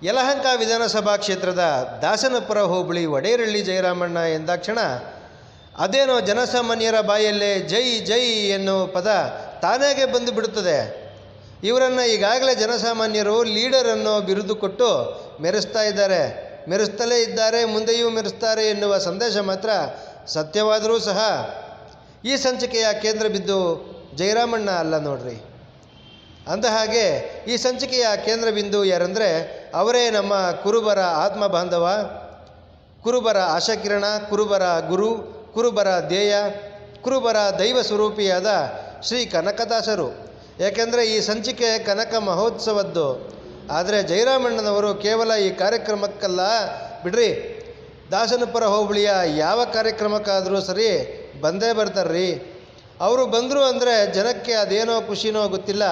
ಯಲಹಂಕ ವಿಧಾನಸಭಾ ಕ್ಷೇತ್ರದ ದಾಸನಪುರ ಹೋಬಳಿ ವಡೇರಳ್ಳಿ ಜಯರಾಮಣ್ಣ ಎಂದಾಕ್ಷಣ ಅದೇನೋ ಜನಸಾಮಾನ್ಯರ ಬಾಯಲ್ಲೇ ಜೈ ಜೈ ಎನ್ನುವ ಪದ ತಾನಾಗೆ ಬಂದು ಬಿಡುತ್ತದೆ. ಇವರನ್ನು ಈಗಾಗಲೇ ಜನಸಾಮಾನ್ಯರು ಲೀಡರ್ ಅನ್ನೋ ಬಿರುದು ಕೊಟ್ಟು ಮೆರೆಸ್ತಲೇ ಇದ್ದಾರೆ, ಮುಂದೆಯೂ ಮೆರೆಸ್ತಾರೆ ಎನ್ನುವ ಸಂದೇಶ ಮಾತ್ರ ಸತ್ಯವಾದರೂ ಸಹ ಈ ಸಂಚಿಕೆಯ ಕೇಂದ್ರ ಬಿದ್ದು ಜಯರಾಮಣ್ಣ ಅಲ್ಲ ನೋಡ್ರಿ. ಅಂದಹಾಗೆ ಈ ಸಂಚಿಕೆಯ ಕೇಂದ್ರ ಬಿಂದು ಯಾರಂದರೆ ಅವರೇ ನಮ್ಮ ಕುರುಬರ ಆತ್ಮ ಬಾಂಧವ, ಕುರುಬರ ಆಶಾಕಿರಣ, ಕುರುಬರ ಗುರು, ಕುರುಬರ ಧ್ಯೇಯ, ಕುರುಬರ ದೈವ ಸ್ವರೂಪಿಯಾದ ಶ್ರೀ ಕನಕದಾಸರು. ಏಕೆಂದರೆ ಈ ಸಂಚಿಕೆ ಕನಕ ಮಹೋತ್ಸವದ್ದು. ಆದರೆ ಜಯರಾಮಣ್ಣನವರು ಕೇವಲ ಈ ಕಾರ್ಯಕ್ರಮಕ್ಕಲ್ಲ ಬಿಡ್ರಿ, ದಾಸನಪುರ ಹೋಬಳಿಯ ಯಾವ ಕಾರ್ಯಕ್ರಮಕ್ಕಾದರೂ ಸರಿ ಬಂದೇ ಬರ್ತಾರ್ರಿ. ಅವರು ಬಂದರು ಅಂದರೆ ಜನಕ್ಕೆ ಅದೇನೋ ಖುಷಿನೋ ಗೊತ್ತಿಲ್ಲ,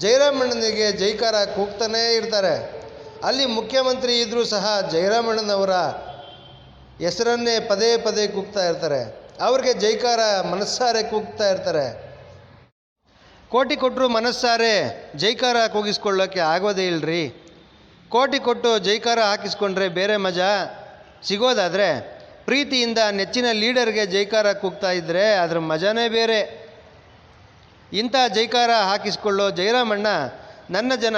ಜಯರಾಮಣ್ಣನಿಗೆ ಜೈಕಾರ ಕೂಗ್ತಾನೇ ಇರ್ತಾರೆ. ಅಲ್ಲಿ ಮುಖ್ಯಮಂತ್ರಿ ಇದ್ದರೂ ಸಹ ಜಯರಾಮಣ್ಣನವರ ಹೆಸರನ್ನೇ ಪದೇ ಪದೇ ಕೂಗ್ತಾ ಇರ್ತಾರೆ. ಅವ್ರಿಗೆ ಜೈಕಾರ ಮನಸ್ಸಾರೆ ಕೂಗ್ತಾ ಇರ್ತಾರೆ. ಕೋಟಿ ಕೊಟ್ಟರು ಮನಸ್ಸಾರೆ ಜೈಕಾರ ಕೂಗಿಸ್ಕೊಳ್ಳೋಕ್ಕೆ ಆಗೋದೇ ಇಲ್ಲರಿ. ಕೋಟಿ ಕೊಟ್ಟು ಜೈಕಾರ ಹಾಕಿಸ್ಕೊಂಡ್ರೆ ಬೇರೆ ಮಜಾ ಸಿಗೋದಾದರೆ ಪ್ರೀತಿಯಿಂದ ನೆಚ್ಚಿನ ಲೀಡರ್ಗೆ ಜೈಕಾರ ಕೂಗ್ತಾ ಇದ್ದರೆ ಅದರ ಮಜಾನೇ ಬೇರೆ. ಇಂಥ ಜೈಕಾರ ಹಾಕಿಸ್ಕೊಳ್ಳೋ ಜಯರಾಮಣ್ಣ ನನ್ನ ಜನ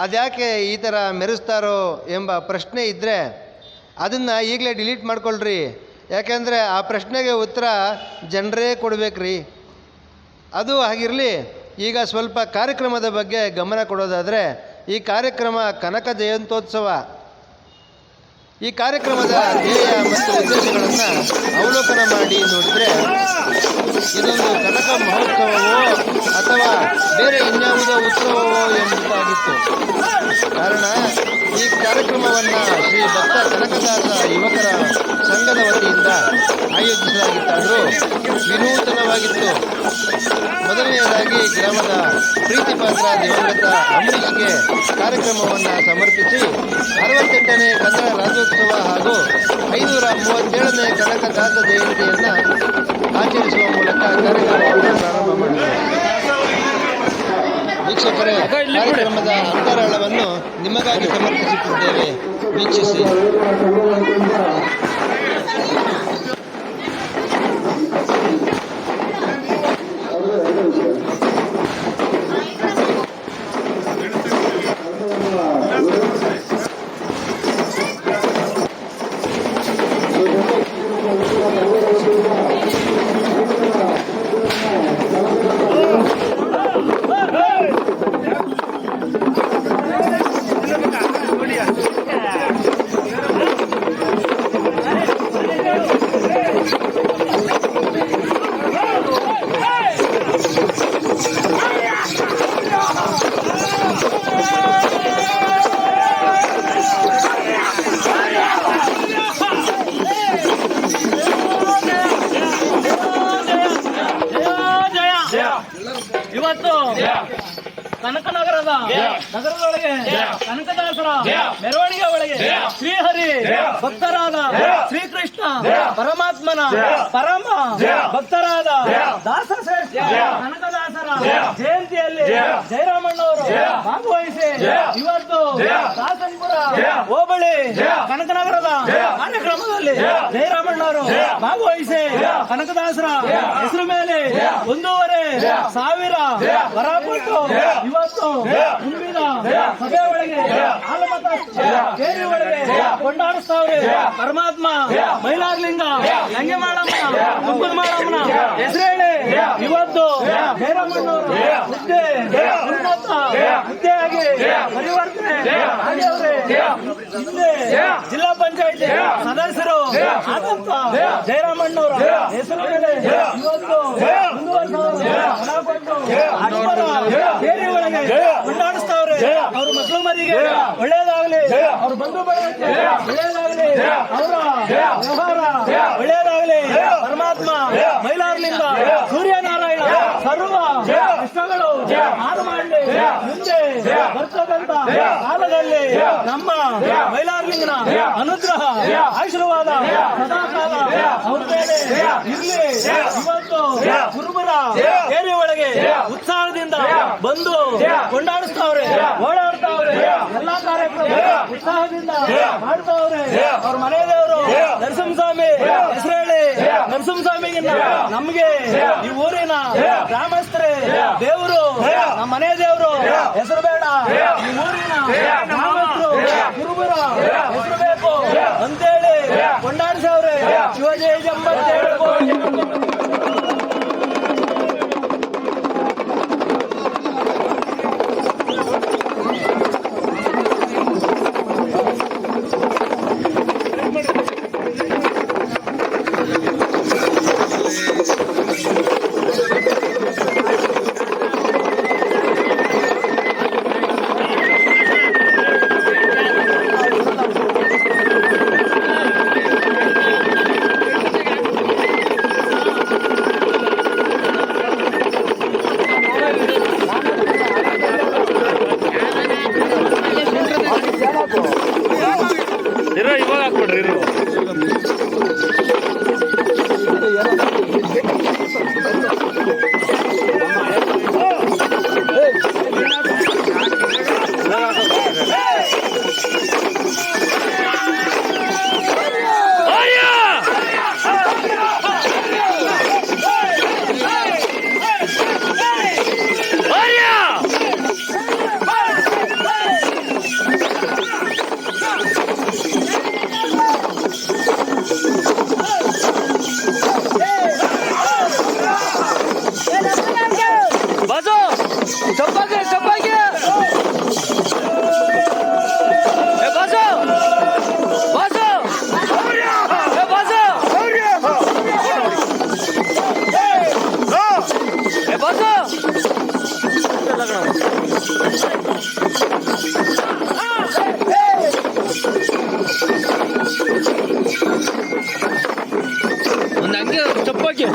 ಅದ್ಯಾಕೆ ಈ ಥರ ಮೆರೆಸ್ತಾರೋ ಎಂಬ ಪ್ರಶ್ನೆ ಇದ್ದರೆ ಅದನ್ನು ಈಗಲೇ ಡಿಲೀಟ್ ಮಾಡ್ಕೊಳ್ರಿ. ಯಾಕೆಂದರೆ ಆ ಪ್ರಶ್ನೆಗೆ ಉತ್ತರ ಜನರೇ ಕೊಡಬೇಕ್ರಿ. ಅದು ಹಾಗಿರಲಿ. ಈಗ ಸ್ವಲ್ಪ ಕಾರ್ಯಕ್ರಮದ ಬಗ್ಗೆ ಗಮನ ಕೊಡೋದಾದರೆ ಈ ಕಾರ್ಯಕ್ರಮ ಕನಕ ಜಯಂತ್ಯೋತ್ಸವ. ಈ ಕಾರ್ಯಕ್ರಮದ ಧ್ಯೇಯ ಮತ್ತು ಉದ್ದೇಶಗಳನ್ನು ಅವಲೋಕನ ಮಾಡಿ ನೋಡಿದರೆ ಇದೊಂದು ಕನಕ ಮಹೋತ್ಸವವೋ ಅಥವಾ ಬೇರೆ ಇನ್ಯಾವುದೋ ಉತ್ಸವವೋ ಎಂಬುದಾಗಿತ್ತು. ಕಾರಣ ಈ ಕಾರ್ಯಕ್ರಮವನ್ನು ಶ್ರೀ ಭಕ್ತ ಕನಕದಾಸ ಯುವಕರ ಸಂಘದ ವತಿಯಿಂದ ಆಯೋಜಿಸಲಾಗಿತ್ತಾದರೂ ವಿನೂತನವಾಗಿತ್ತು. ಮೊದಲನೆಯದಾಗಿ ಗ್ರಾಮದ ಪ್ರೀತಿಪಾತ್ರ ದಿವಂಗತ ಅಂಬರೀಷ್ಗೆ ಕಾರ್ಯಕ್ರಮವನ್ನು ಸಮರ್ಪಿಸಿ 68ನೇ ಕನ್ನಡ ರಾಜ್ಯೋತ್ಸವ ಹಾಗೂ 537ನೇ ಕನಕದಾಸ ಜಯಂತಿಯನ್ನು ಆಚರಿಸುವ ಮೂಲಕ ಕಾರ್ಯಕ್ರಮವನ್ನು ಪ್ರಾರಂಭ ಮಾಡಿದರು. ವೀಕ್ಷಕರೇ, ಕಾರ್ಯಕ್ರಮದ ಅಂತರಾಳವನ್ನು ನಿಮಗಾಗಿ ಸಮರ್ಪಿಸುತ್ತಿದ್ದೇವೆ, ವೀಕ್ಷಿಸಿ. ಇವತ್ತು ಕನಕನಗರದ ನಗರದೊಳಗೆ ಕನಕದಾಸರ ಮೆರವಣಿಗೆ ಒಳಗೆ ಶ್ರೀಹರಿ ಭಕ್ತರಾದ ಶ್ರೀಕೃಷ್ಣ ಪರಮಾತ್ಮನ ಪರಮ ಭಕ್ತರಾದ ದಾಸಶ್ರೇಷ್ಠ ಕನಕದಾಸರ ಜಯಂತಿಯಲ್ಲಿ ಜಯರಾಮಣ್ಣವರು ಭಾಗವಹಿಸಿ ಇವತ್ತು ದಾಸನಪುರ ಹೋಬಳಿ ಕನಕನಗರದ ಕಾರ್ಯಕ್ರಮದಲ್ಲಿ ಜಯರಾಮಣ್ಣವರು ಭಾಗವಹಿಸಿ ಕನಕದಾಸರ ಹೆಸರು ಮೇಲೆ 1,500,000 ವರ ಕೊಟ್ಟು ಇವತ್ತು ಮುಂದಿನ ಸಭೆ ಒಳಗೆ ಆಲಮತ ಕೇರಿ ಒಳಗೆ ಕೊಂಡಾಡಿಸ್ತಾವ್ರೆ. ಪರಮಾತ್ಮ ಮೈಲಾರಲಿಂಗ ಹಂಗೆ ಮಾಡಮ್ಮನ ಮುಗ್ಗದ ಮಾಡಮ್ಮನ ಹೆಸರೇಳಿ ಇವತ್ತು ಜಯರಾಮಣ್ಣವರು ಹುದ್ದೆ ಉನ್ನತ ಹುದ್ದೆಯಾಗಿ ಪರಿವರ್ತನೆ ಆಗ್ಯವ್ರೆ. ಹಿಂದೆ ಜಿಲ್ಲಾ ಪಂಚಾಯತಿ ಸದಸ್ಯರು ಆದಂತ ಜಯರಾಮಣ್ಣವರ ಹೆಸರು ಮೇಲೆ ಇವತ್ತು 1,500,000 ಹಣ ಕೊಟ್ಟು ಬೇರೆ ಒಳಗೆ ಕೊಂಡಾಡಿಸ್ತಾವ್ರೆ. ಅವ್ರ ಮಕ್ಕಳು ಮರಿಗೆ ಒಳ್ಳೇದಾಗಲಿ, ಅವ್ರ ಬಂಧು ಬಳಗಕ್ಕೆ ಒಳ್ಳೇದಾಗಲಿ, ಅವರ ವ್ಯವಹಾರ ಒಳ್ಳೇದಾಗಲಿ. ಪರಮಾತ್ಮ ಮೈಲಾರಲಿಂಗ ಸೂರ್ಯನಾರಾಯಣ ಸರ್ವ ಕಷ್ಟಗಳು ಹಾರು ಮಾಡಲಿ. ಮುಂದೆ ಬರ್ತಕ್ಕಂತ ಕಾಲದಲ್ಲಿ ನಮ್ಮ ಮೈಲಾರಲಿಂಗನ ಅನುಗ್ರಹ ಆಶೀರ್ವಾದ ಸದಾಕಾಲ ಅವ್ರ ಮೇಲೆ ಇರ್ಲಿ. ಇವತ್ತು ಕುರುಬರ ಏರಿ ಒಳಗೆ ಉತ್ಸಾಹದಿಂದ ಬಂದು ಕೊಂಡಾಡಿಸ್ತಾವ್ರೆ, ಓಡಾಡ್ತಾವ್ರೆ. ಎಲ್ಲಾ ಕಾರ್ಯ ಉತ್ಸಾಹದಿಂದ ಮಾಡ್ತಾವ್ರೆ. ಅವ್ರ ಮನೆ ದೇವರು ನರಸಿಂಹಸ್ವಾಮಿ ಹೆಸರು ಹೇಳಿ ನರಸಿಂಹಸ್ವಾಮಿಗಿನ್ನ ನಮ್ಗೆ ಈ ಊರಿನ ಗ್ರಾಮಸ್ಥರೇ ದೇವರು, ನಮ್ಮ ಮನೆ ದೇವರು ಹೆಸರು ಬೇಡ, ಈ ಊರಿನ ಗ್ರಾಮಸ್ಥರು ಗುರುಬರ ಹೆಸರು ಬೇಕು ಅಂತೇಳಿ ಕೊಂಡಾಡಿಸವ್ರೆ. ಶಿವಜಯ ಅಂತ ಹೇಳ್ಬೋದು. ಇವಾಗ ಹಾಕ್ಬಿಡ್ರಿ ಇರು. ಒಂದು ಹಂಗೆ ಚಪ್ಪಾಕಿ